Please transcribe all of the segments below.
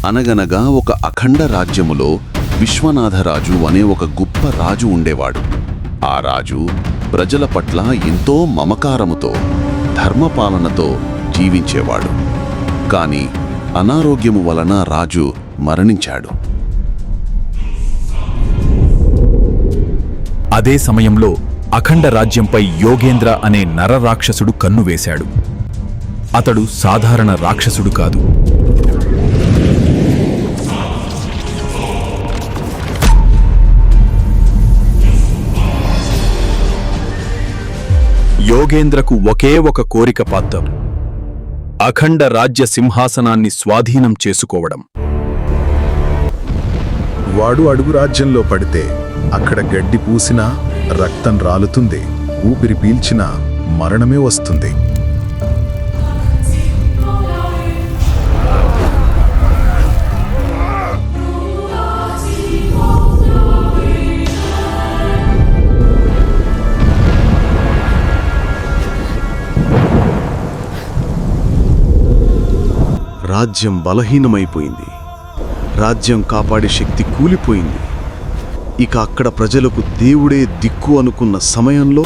అనగనగా ఒక అఖండ రాజ్యములో విశ్వనాథరాజు అనే ఒక గొప్ప రాజు ఉండేవాడు. ఆ రాజు ప్రజల పట్ల ఎంతో మమకారముతో, ధర్మపాలనతో జీవించేవాడు. కాని అనారోగ్యము వలన రాజు మరణించాడు. అదే సమయంలో అఖండ రాజ్యంపై యోగేంద్ర అనే నరరాక్షసుడు కన్నువేశాడు. అతడు సాధారణ రాక్షసుడు కాదు. యోగేంద్రకు ఒకే ఒక కోరిక పాత్రం: అఖండ రాజ్య సింహాసనాన్ని స్వాధీనం చేసుకోవడం. వాడు అడుగు రాజ్యంలో పడితే అక్కడ గడ్డి పూసినా రక్తం రాలుతుంది, ఊపిరి పీల్చినా మరణమే వస్తుంది. రాజ్యం బలహీనమైపోయింది. రాజ్యం కాపాడే శక్తి కూలిపోయింది. ఇక అక్కడ ప్రజలకు దేవుడే దిక్కు అనుకున్న సమయంలో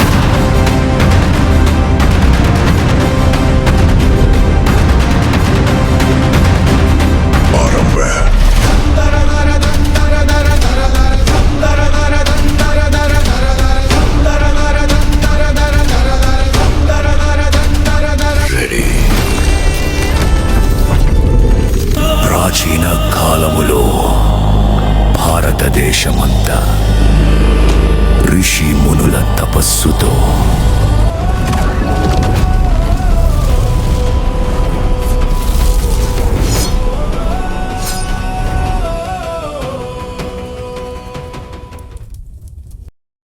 ప్రాచీన కాలములో భారతదేశమంతా ఋషి మునుల తపస్సుతో